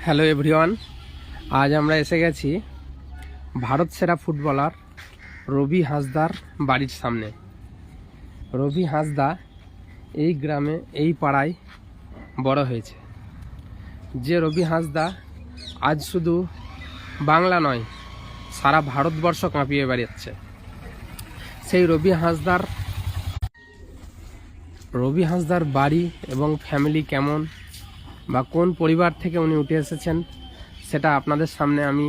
Hello everyone, আজ আমরা এসে গেছি ভারত সেরা ফুটবলার রবি হাঁসদার বাড়ির সামনে। রবি হাঁসদা এই গ্রামে এই পাড়ায় বড় হয়েছে। যে রবি হাঁসদা আজ শুধু বাংলা নয়, সারা ভারতবর্ষ কাঁপিয়ে বেড়াচ্ছে। সেই রবি হাঁসদার বাড়ি এবং ফ্যামিলি কেমন বা কোন পরিবার থেকে উনি উঠে এসেছেন সেটা আপনাদের সামনে আমি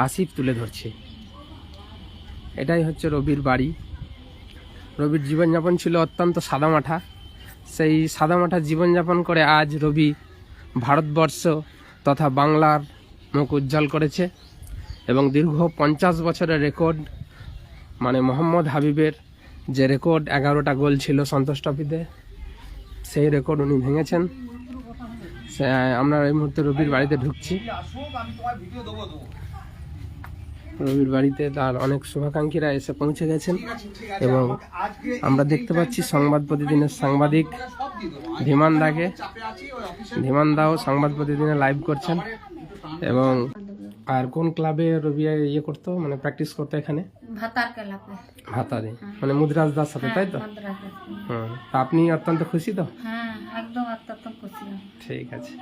আসিফ তুলে ধরছি। এটাই হচ্ছে রবির বাড়ি। রবির জীবনযাপন ছিল অত্যন্ত সাদামাঠা। সেই সাদামাঠা জীবনযাপন করে আজ রবি ভারতবর্ষ তথা বাংলার মুখ উজ্জ্বল করেছে এবং দীর্ঘ 50 বছরের রেকর্ড, মানে মোহাম্মদ হাবিবের যে রেকর্ড 11টা গোল ছিল সন্তোষ ট্রফিতে, সেই রেকর্ড উনি ভেঙেছেন। আমরা এই মুহূর্তে রবির বাড়িতে ঢুকছি। রবির বাড়িতে তার অনেক শুভাকাঙ্ক্ষীরা এসে পৌঁছে গেছেন এবং আমরা দেখতে পাচ্ছি সংবাদ প্রতিদিনের সাংবাদিক ধীমান দাও সংবাদ প্রতিদিনে লাইভ করছেন। এবং আর কোন ক্লাবে রবি ইয়ে করতো, মানে প্র্যাকটিস করতো? এখানে ভাতারে, মানে মুদ্রাজ দার সাথে, তাই তো? হ্যাঁ, আপনি অত্যন্ত খুশি তো? হ্যাঁ, একদম অত্যন্ত খুশি। ঠিক আছে।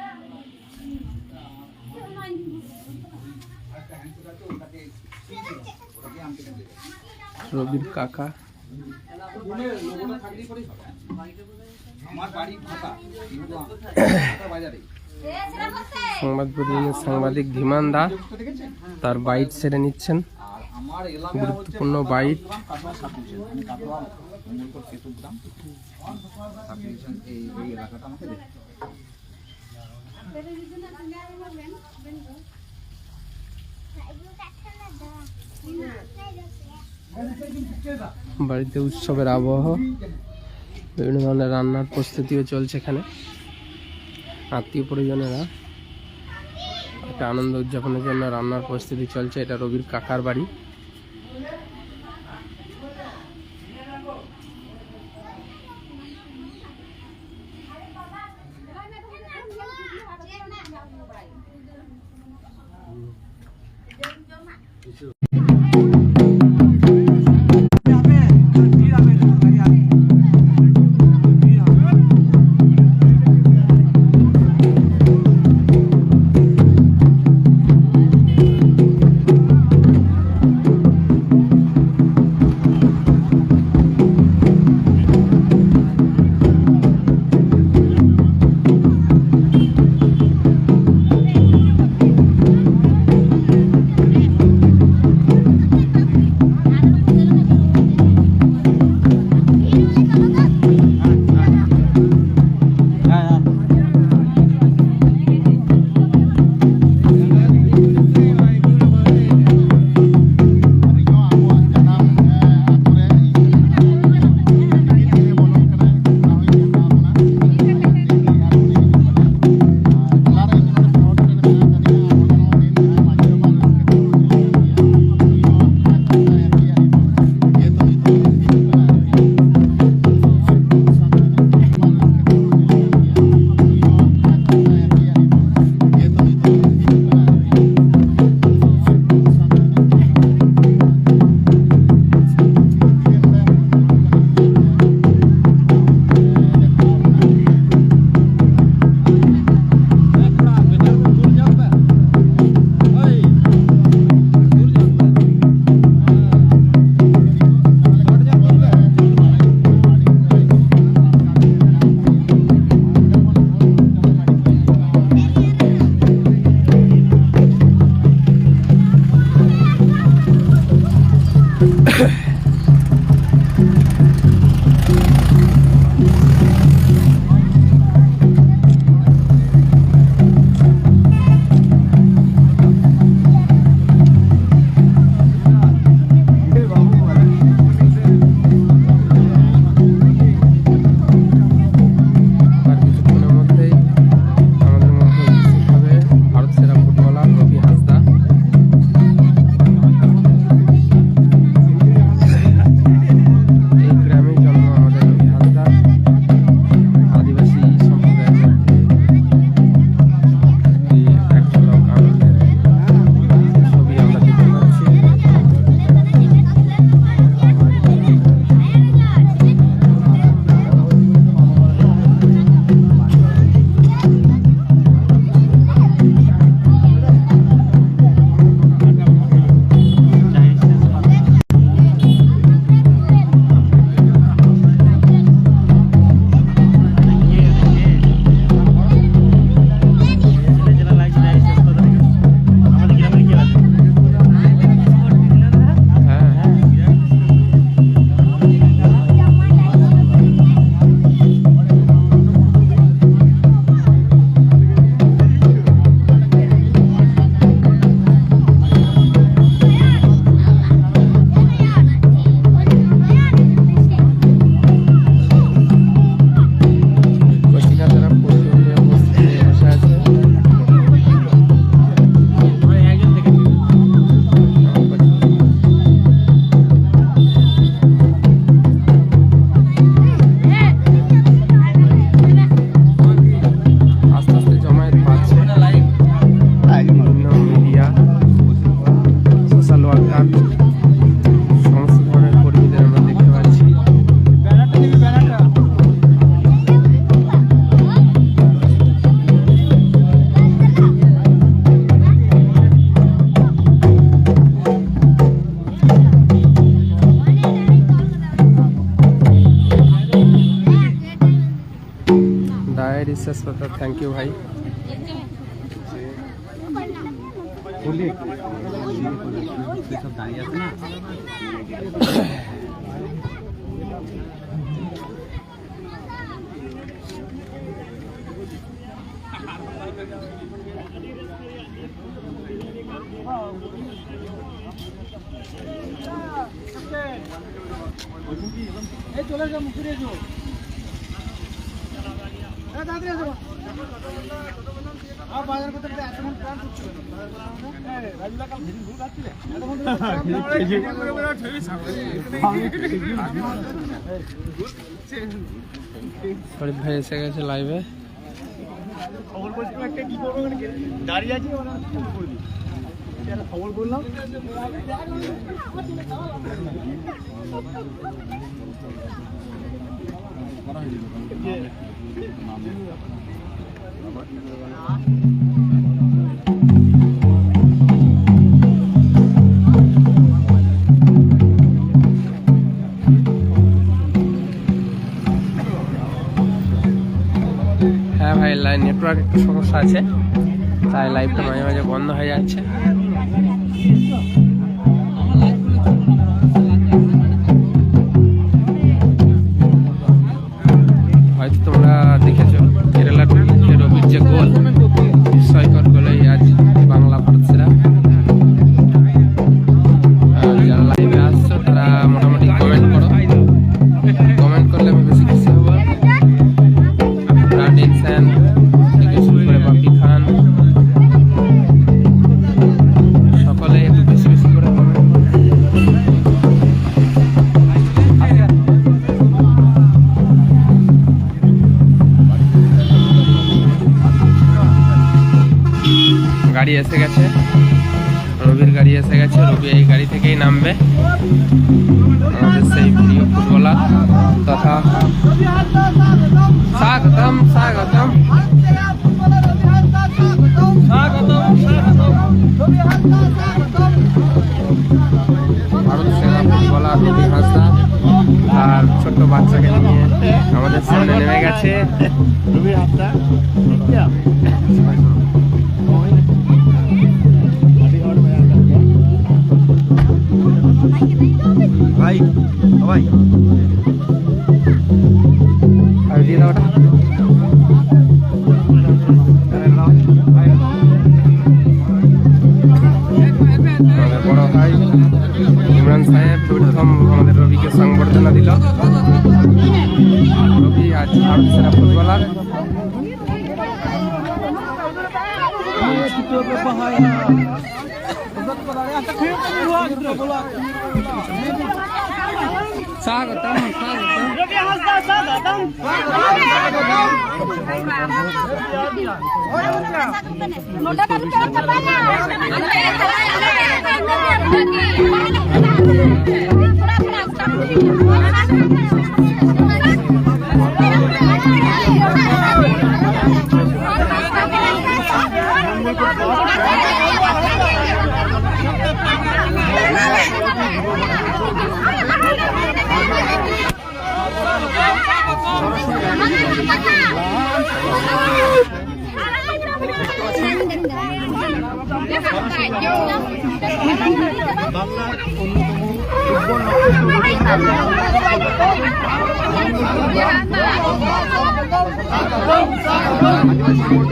রবির কাকা সংবাদ প্রতিদিনের সাংবাদিক ধীমান দা তার বাইট সেরে নিচ্ছেন, গুরুত্বপূর্ণ বাইট। বাড়িতে উৎসবের আবহ, বিভিন্ন ধরনের রান্নার প্রস্তুতিও চলছে এখানে। আত্মীয় পরিজনেরা একটা আনন্দ উদযাপনের জন্য রান্নার প্রস্তুতি চলছে। এটা রবির কাকার বাড়ি। অশেষ কথা, থ্যাংক ইউ ভাই। চলে যাও, মুখে যাও। বাজার করতে এতক্ষণ প্ল্যান করছিল রাজুলা কাল ভেরি ভুল খাচ্ছিলে ফরিদ ভাই এসে গেছে লাইভে। খবর বলছিলাম একটা কি করবো দাঁড়িয়ে আছি খবর বললাম। হ্যাঁ ভাই, লাইন নেটওয়ার্ক একটু সমস্যা আছে, তাই লাইভটা মাঝে মাঝে বন্ধ হয়ে যাচ্ছে। হয়তো তোমরা দেখেছো কেরালার রবির যে গোল, বিস্ময়কর গোলেই আজ বাংলা ভারত সেরা। যারা লাইভে আসছো তারা মোটামুটি কমেন্ট করো, কমেন্ট করলে আমি বেশি খুশি হবো। রাডিনসেন থেকে শুরু করে বাপি খান, সকলে একটু বেশি বেশি করে কমেন্ট করো। গাড়ি এসে গেছে, রবির গাড়ি এসে গেছে। রবি এই গাড়ি থেকেই নামবে। আমাদের সেই প্রিয় ফুটবলার তথা স্বাগতম স্বাগতম ভারত সেরা ফুটবলার রবি হাঁসদা আর ছোট্ট বাচ্চাকে নিয়ে আমাদের সামনে নেমে গেছে। রবি হাঁসদা ভাই ভাই আর দিয়ে দাও ওটা। আমাদের বড় ভাই ইমরান সাহেব প্রথম আমাদের রবিকে সংবর্ধনা দিল। রবি আজ ভারত সেরা ফুটবলার। স্বাগতম স্বাগতম। রবি হাঁসদা স্বাগতম বাংলার অন্যতম ফুটবল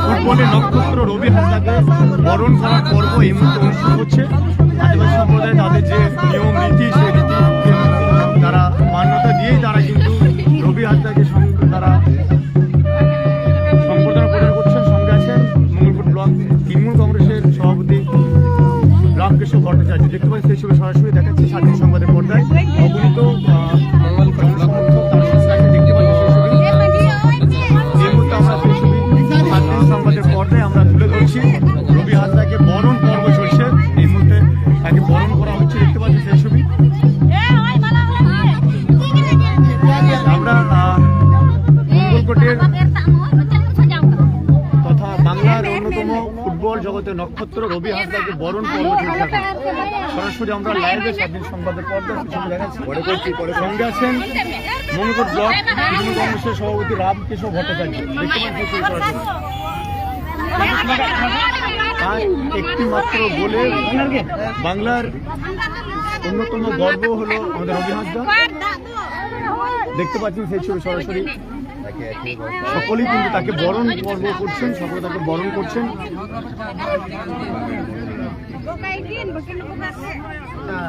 ফুটবলের নক্ষত্র রবি হাঁসদাকে বরণ করার পর্ব এই মুহূর্তে অনুষ্ঠিত হচ্ছে। আদিবাসী সম্প্রদায় তাদের যে নিয়ম রীতি সেই রীতি তারা মান্যতা দিয়েই তারা কিন্তু রবি হাঁসদাকে তারা সম্বর্ধনা প্রদান করছেন। সঙ্গে আছেন মঙ্গলপুর ব্লক তৃণমূল কংগ্রেসের সভাপতি রামকৃষ্ণ ভট্টাচার্য। দেখতে পাচ্ছি সেই ছবি সরাসরি দেখাচ্ছি স্বাধীন সংবাদের পর্দায়। অগণিত মঙ্গলপুর ব্লক তার সঙ্গে আছে, দেখতে পাচ্ছি সেই ছবি। এই মুহূর্তে আমরা সেই ছবি স্বাধীন সংবাদের পর্দায় আমরা তুলে ধরছি। রবি হাঁসদাকে বরণ পর্ব চলছে, এই মুহূর্তে তাকে বরণ করা হচ্ছে, দেখতে পাচ্ছি সেই ছবি। অন্যতম ফুটবল জগতের নক্ষত্র রবি হাসদাকে বরণ পর্ব চলছে এখন। সরাসরি আমরা লাইভে স্বাধীন সংবাদের পর্দা দেখাচ্ছি। সঙ্গে আছেন মঙ্গলকোট ব্লক তৃণমূল কংগ্রেসের সভাপতি রামকেশব ভট্টাচার্য। দেখতে পাচ্ছেন সরাসরি আর একটি মাত্র গোলে বাংলার অন্যতম গর্ব হলো আমাদের রবি হাসদা। দেখতে পাচ্ছেন সেই ছবি সরাসরি সকলেই কিন্তু তাকে বরণ পর্ব করছেন, সকলে তাকে বরণ করছেন।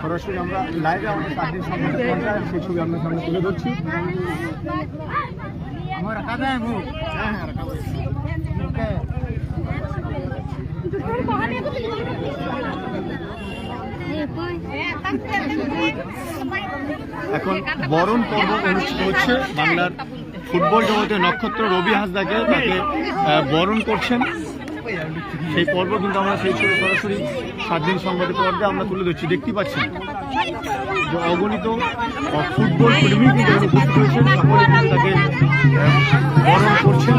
সরাসরি আমরা লাইভে আমাদের স্বাধীন সংবাদের পর্দায় সেই ছবি আপনার সামনে তুলে ধরছি। এখন বরণ পর্ব অনুষ্ঠিত হচ্ছে। বাংলার ফুটবল জগতের নক্ষত্র রবি হাসদাকে তাকে বরণ করছেন সেই পর্ব কিন্তু আমরা সেই ছবি সরাসরি স্বাধীন সংবাদের পর্দায় আমরা তুলে ধরছি। দেখতে পাচ্ছেন যে অগণিত ফুটবল কর্মী কিন্তু উপস্থিত হয়েছেন, সকলে কিন্তু তাকে বরণ করছেন।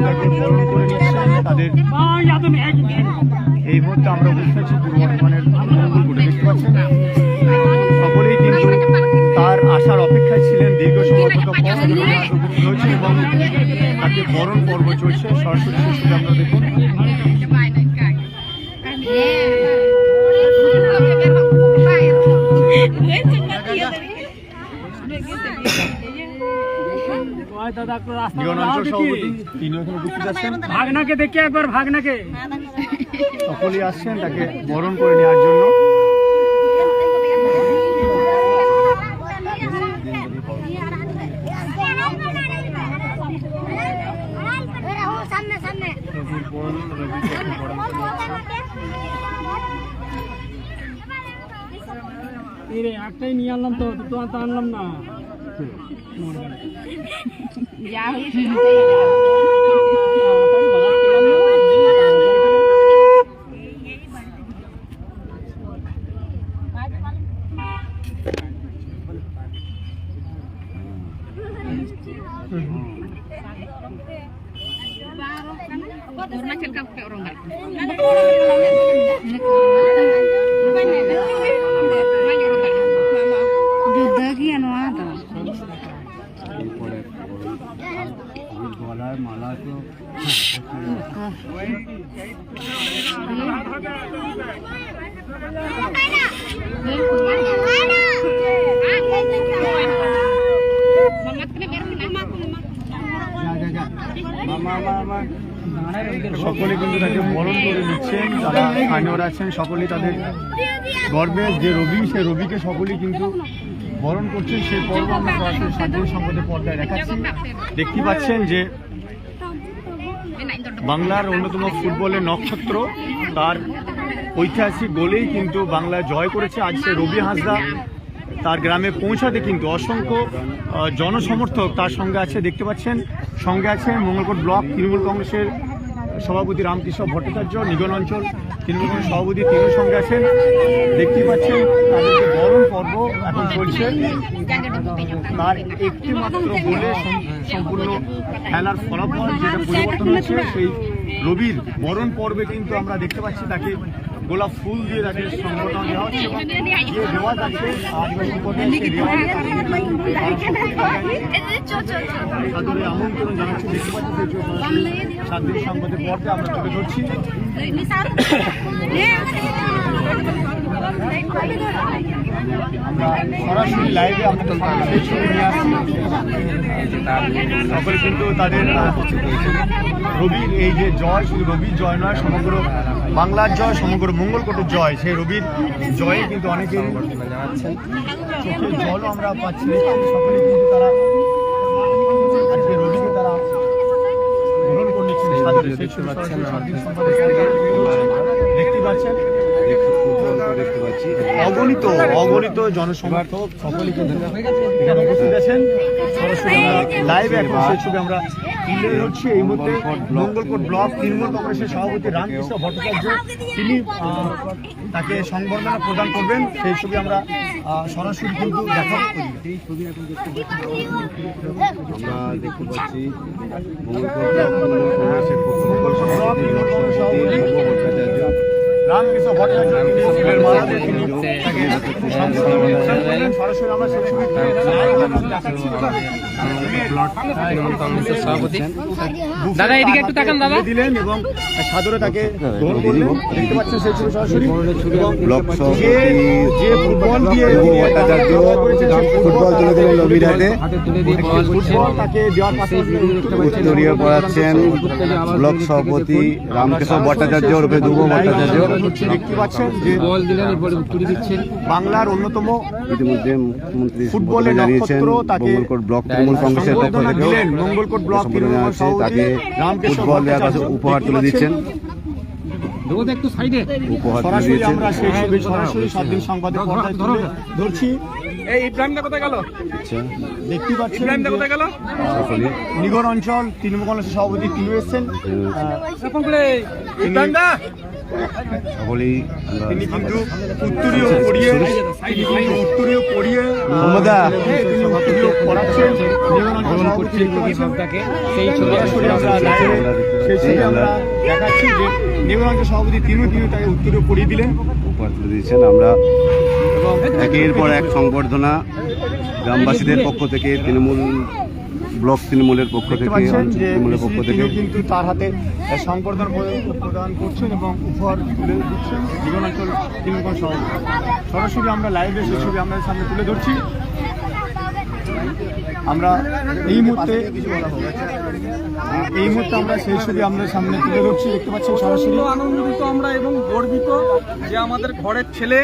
তাকে বরণ করে নিচ্ছেন তাদের। এই মুহূর্তে আমরা উপস্থিত আছি পূর্ব বর্ধমানের মঙ্গলকোটে। দেখতে পাচ্ছেন সকলেই কিন্তু তার আসার অপেক্ষায় ছিলেন দীর্ঘ সময় উপস্থিত হয়েছে এবং তাকে বরণ পর্ব চলছে। সরাসরি শিশুকে আপনারা দেখুন। ভাগনাকে দেখে একবার ভাগনাকে সকলেই আসছেন তাকে বরণ করে নেওয়ার জন্য। একটাই নিয়ে আনলাম তো তোমার তো আনলাম না। গলায় মালা তো সকলে কিন্তু তাকে বরণ করে নিচ্ছেন। যারা স্থানীয়রা আছেন সকলেই তাদের গর্বের যে রবি, সেই রবিকে সকলেই কিন্তু বরণ করছেন। সেই পর্ব আমরা সরাসরি স্বাধীন সংবাদের পর্দায় দেখাচ্ছি। দেখতে পাচ্ছেন যে বাংলার অন্যতম ফুটবলের নক্ষত্র তার ঐতিহাসিক গোলেই কিন্তু বাংলা জয় করেছে। আজ সে রবি হাসদা তার গ্রামে পৌঁছাতে কিন্তু অসংখ্য জনসমর্থক তার সঙ্গে আছে। দেখতে পাচ্ছেন সঙ্গে আছেন মঙ্গলকোট ব্লক তৃণমূল কংগ্রেসের সভাপতি রামকেশব ভট্টাচার্য, নিগন অঞ্চল তৃণমূল কংগ্রেস সভাপতি তিনিও সঙ্গে আছেন। দেখতে পাচ্ছেন তাদেরকে বরণ পর্ব এখন চলছে। তার একটি মাত্র গোলে সম্পূর্ণ খেলার ফলাফল যেটা পরিবর্তন হয়েছে, সেই রবির বরণ পর্বে কিন্তু আমরা দেখতে পাচ্ছি তাকে গোলাপ ফুল দিয়ে তাকে সংবর্ধনা দেওয়া হচ্ছে এবং যে রেওয়াজ আছে আদিবাসী সম্প্রদায়ের সেই রেওয়াজ তাদের আমন্ত্রণ জানাচ্ছি। দেখতে পাচ্ছি স্বাধীন সংবাদের পর্বে আমরা তুলে ধরছি। আমরা সরাসরি লাইভে আপনাদের সেই ছবি নিয়ে আসছি। সকলে কিন্তু তাদের রবির এই যে জয়, শুধু রবির জয় নয়, সমগ্র বাংলার জয়, সমগ্র মঙ্গলকোটের জয়, সেই রবির জয়ে কিন্তু অনেকেই চোখের জলও আমরা পাচ্ছি। সকলে কিন্তু তারা আজকে রবিকে তারা গ্রহণ করে নিচ্ছেন। দেখতে পাচ্ছেন অগণিত অগণিত জনসমর্থক সকলে কিন্তু এখানে উপস্থিত আছেন। সরাসরি লাইভে এখন সেই ছবি আমরা তুলে ধরছি এই মুহূর্তে মঙ্গলকোট ব্লক তৃণমূল কংগ্রেসের সভাপতি রামকৃষ্ণ ভট্টাচার্য, তিনি তাকে সংবর্ধনা প্রদান করবেন। সেই ছবি আমরা সরাসরি কিন্তু দেখাবো। আমরা দেখতে পাচ্ছি মঙ্গলকোট ব্লক তৃণমূল কংগ্রেসের ভট্টাচার্য রামকৃষ্ণ ভট্টাচার্য সরাসরি আমরা সেই ছবি দেখাচ্ছি। তৃণমূল কংগ্রেসের সভাপতি দাদা এদিকে একটু তাকান দাদা দিলেন এবং সাদরে তাকে গ্রহণ করলেন। দেখতে পাচ্ছেন সেই ছবি সরাসরি। এবং ব্লক যে ফুটবল দিয়ে ভট্টাচার্য ফুটবল তুলে দিলেন রবির হাতে, ফুটবল তাকে দেওয়ার পাশাপাশি উত্তরীয় পড়াচ্ছেন ব্লক সভাপতি রামকৃষ্ণ ভট্টাচার্য রূপে ধ্রুব ভট্টাচার্য। দেখতে পাচ্ছেন যে বল দিলেন এরপরে উত্তরী দিচ্ছেন। বাংলার অন্যতম ইতিমধ্যে মুখ্যমন্ত্রী ফুটবলের জানিয়েছেন নক্ষত্র তাকে মঙ্গলকোট ব্লক তৃণমূল কংগ্রেসের পক্ষ সংবর্ধনা থেকেও দিলেন। মঙ্গলকোট ব্লক তৃণমূল আছে, সভাপতি তাকে রামকৃষ্ণ ফুটবল দেওয়ার কাছে ভট্টাচার্য উপহার তুলে দিচ্ছেন। একটু সাইডে উপহার তুলে সরাসরি দিয়েছেন। আমরা সেই ছবি সরাসরি 7 দিন সংবাদের পর্দায় তুলে ধরছি। এই ইব্রাহিমদা কোথায় গেল? আচ্ছা, দেখতে পাচ্ছেন ইব্রাহিমদা কোথায় গেল? সকলে নিগর অঞ্চল তৃণমূল কংগ্রেসের সভাপতি তিনি এসেছেন। ইব্রাহিমদা সকলেই আমরা তিনি কিন্তু উত্তরীয় পড়িয়ে উত্তরীয় পড়িয়ে মমতা। তিনি উত্তরীয় পড়াচ্ছেন। নিগর অঞ্চল সভাপতি দেখতে পাচ্ছেন। সেই ছবি সরাসরি আমরা live এ সেই ছবি আমরা দেখাচ্ছি যে নিগর অঞ্চল সভাপতি তিনি তাকে উত্তরীয় পড়িয়ে দিলেন। উপহার তুলে দিয়েছেন। আমরা একের পর এক সংবর্ধনা গ্রামবাসীদের পক্ষ থেকে, তৃণমূল ব্লক তৃণমূলের পক্ষ দেখতে থেকে, পাচ্ছেন অঞ্চল যে তৃণমূলের পক্ষ থেকে তিনিও কিন্তু তার হাতে সংবর্ধনা প্রদান করছেন এবং উপহার তুলে দিচ্ছেন নিগর অঞ্চল তৃণমূল সভাপতি। সরাসরি আমরা লাইভে সেই ছবি আপনাদের সামনে তুলে ধরছি। আমরা এই মুহূর্তে আমরা সেই ছবি আমাদের সামনে তুলে ধরছি। দেখতে পাচ্ছেন সরাসরি। আনন্দিত আমরা এবং গর্বিত যে আমাদের ঘরের ছেলে,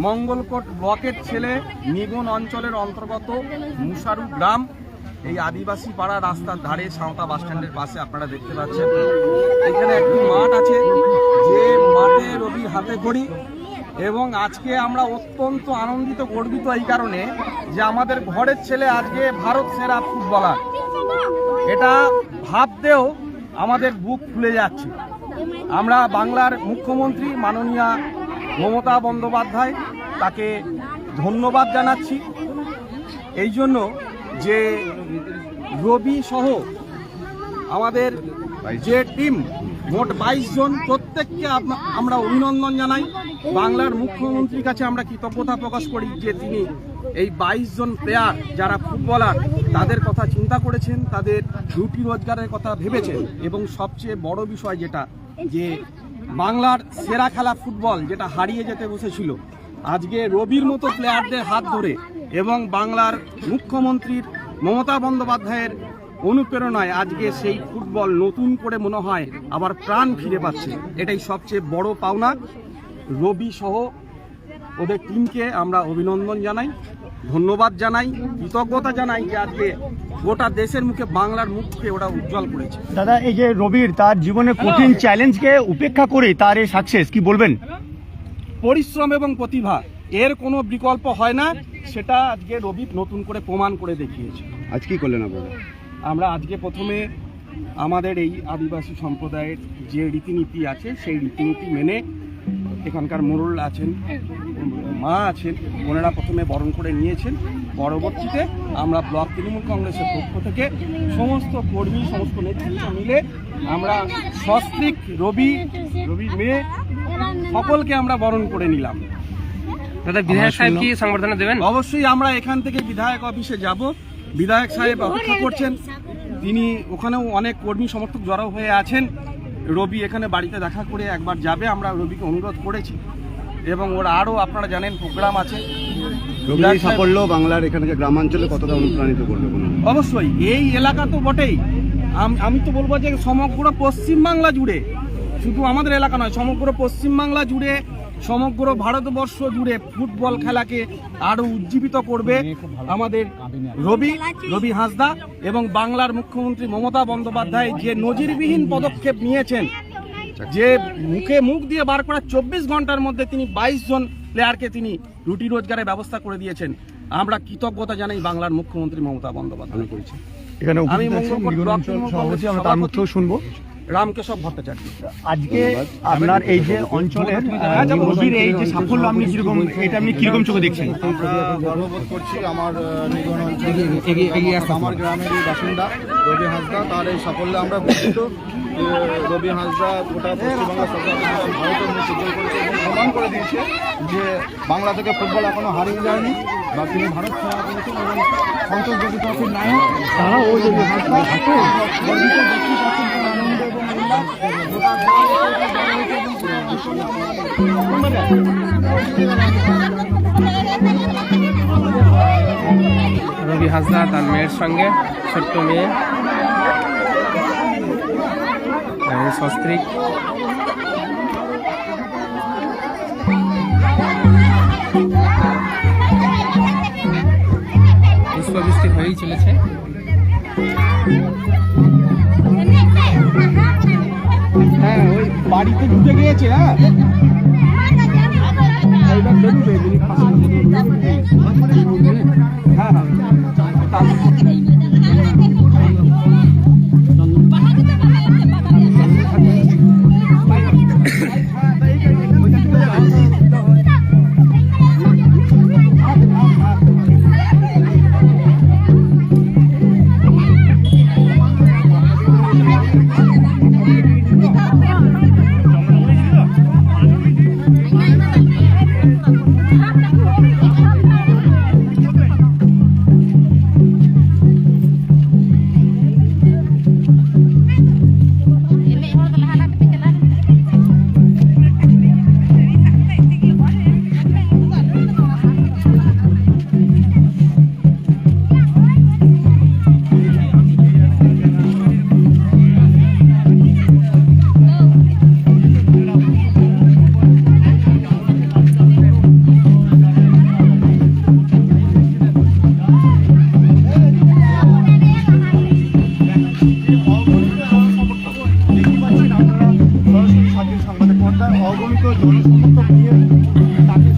মঙ্গলকোট ব্লকের ছেলে, নিগন অঞ্চলের অন্তর্গত মুসারু গ্রাম, এই আদিবাসী পাড়া রাস্তার ধারে সাঁওতা বাস স্ট্যান্ডের পাশে আপনারা দেখতে পাচ্ছেন এখানে একটি মাঠ আছে, যে মাঠে রবি হাতে খড়ি। এবং আজকে আমরা অত্যন্ত আনন্দিত গর্বিত এই কারণে যে আমাদের ঘরের ছেলে আজকে ভারত সেরা ফুটবলার। এটা ভাবতেও আমাদের বুক ফুলে যাচ্ছে। আমরা বাংলার মুখ্যমন্ত্রী মাননীয়া মমতা বন্দ্যোপাধ্যায় তাকে ধন্যবাদ জানাচ্ছি এই জন্য যে রবি সহ আমাদের যে টিম মোট 22 জন, প্রত্যেককে আমরা অভিনন্দন জানাই। বাংলার মুখ্যমন্ত্রীর কাছে আমরা কৃতজ্ঞতা প্রকাশ করি যে তিনি এই 22 জন প্লেয়ার যারা ফুটবলার তাদের কথা চিন্তা করেছেন, তাদের রুটি রোজগারের কথা ভেবেছেন। এবং সবচেয়ে বড় বিষয় যেটা, যে বাংলার সেরা খেলা ফুটবল যেটা হারিয়ে যেতে বসেছিল, আজকে রবির মতো প্লেয়ারদের হাত ধরে এবং বাংলার মুখ্যমন্ত্রীর মমতা বন্দ্যোপাধ্যায়ের অনুপ্রেরণায় আজকে সেই ফুটবল নতুন করে মনে হয় আবার প্রাণ ফিরে পাচ্ছে। এটাই সবচেয়ে বড় পাওনা। রবি সহ ওদের টিমকে আমরা অভিনন্দন জানাই, ধন্যবাদ জানাই, কৃতজ্ঞতা জানাই যে আজকে গোটা দেশের মুখে বাংলার মুখকে ওরা উজ্জ্বল করেছে। দাদা, এই যে রবির তার জীবনে কঠিন চ্যালেঞ্জকে উপেক্ষা করে তার এই সাকসেস, কি বলবেন? পরিশ্রম এবং প্রতিভা এর কোনো বিকল্প হয় না, সেটা আজকে রবি নতুন করে প্রমাণ করে দেখিয়েছে। আজ কি করলেন আপনারা? আমরা আজকে প্রথমে আমাদের এই আদিবাসী সম্প্রদায়ের যে রীতিনীতি আছে সেই রীতিনীতি মেনে এখানকার মোড়ল আছেন, মা আছেন, ওনারা প্রথমে বরণ করে নিয়েছেন। পরবর্তীতে আমরা ব্লক তৃণমূল কংগ্রেসের পক্ষ থেকে সমস্ত কর্মী, সমস্ত নেতৃত্ব মিলে আমরা সস্ত্রীক রবি মেয়ে সকলকে আমরা বরণ করে নিলাম। দাদা বিধায়ক সাহেব কি সংবর্ধনা দেবেন? অবশ্যই আমরা এখান থেকে বিধায়ক অফিসে যাব, বিধায়ক সাহেব অপেক্ষা করছেন, তিনি ওখানেও অনেক কর্মী সমর্থক জড়ো হয়ে আছেন। রবি এখানে বাড়িতে দেখা করে একবার যাবে, আমরা রবিকে অনুরোধ করেছি। এবং ওর আরও আপনারা জানেন প্রোগ্রাম আছে। রবির সাফল্য বাংলার এখানকার গ্রামাঞ্চলে কতটা অনুপ্রাণিত করবে? অবশ্যই এই এলাকা তো বটেই, আমি তো বলবো যে সমগ্র পশ্চিমবাংলা জুড়ে, শুধু আমাদের এলাকা নয়, সমগ্র পশ্চিমবাংলা জুড়ে, সমগ্র ভারতবর্ষ জুড়ে ফুটবল খেলাকে আরো উজ্জীবিত করবে আমাদের রবি হাঁসদা। এবং বাংলার মুখ্যমন্ত্রী মমতা বন্দ্যোপাধ্যায় যে নজিরবিহীন পদক্ষেপ নিয়েছেন, যে মুখ দিয়ে বার করা 24 ঘন্টার মধ্যে তিনি 22 জন প্লেয়ারকে তিনি রুটি রোজগারের ব্যবস্থা করে দিয়েছেন। আমরা কৃতজ্ঞতা জানাই বাংলার মুখ্যমন্ত্রী মমতা বন্দ্যোপাধ্যায়। এখানে আমি উপস্থিত আছেন মঙ্গলকোট ব্লক নিগমাঞ্চল তৃণমূল সভাপতি, কংগ্রেসের আমরা তার মুখেও শুনবো। রামকেশব ভট্টাচার্য। আজকে আপনার এই যে অঞ্চলের মোদির এই যে সাফল্য আপনি কিরকম, এটা আপনি কিরকম চোখে দেখছেন? আমরা গর্ববোধ করছি। আমার নিগন অঞ্চলে আমার গ্রামেরই বাসিন্দা রবি হাঁসদা, তার এই সাফল্যে আমরা গর্বিত। রবি হাঁসদা গোটা পশ্চিমবঙ্গ সরকার ভারতের মুখ উজ্জ্বল করেছে এবং প্রমাণ করে দিয়েছে যে বাংলা থেকে ফুটবল এখনো হারিয়ে যায়নি, বা তিনি ভারত সেবা করেছেন এবং সন্তোষ যোগী ট্রফির নায়ক তারা ওই রবি হাঁসদা গর্বিত দেখতে পাচ্ছেন তার আনন্দ এবং উল্লাস গোটা রবি হাঁসদা তার মেয়ের সঙ্গে, ছোট্ট মেয়ে সস্ত্রীক। পুষ্পবৃষ্টি হয়েই চলেছে। হ্যাঁ, ওই বাড়িতে ঢুকে গিয়েছে। হ্যাঁ, এইবার বেরোবে, হ্যাঁ হ্যাঁ। অগণিত জনসমর্থক নিয়ে তাকে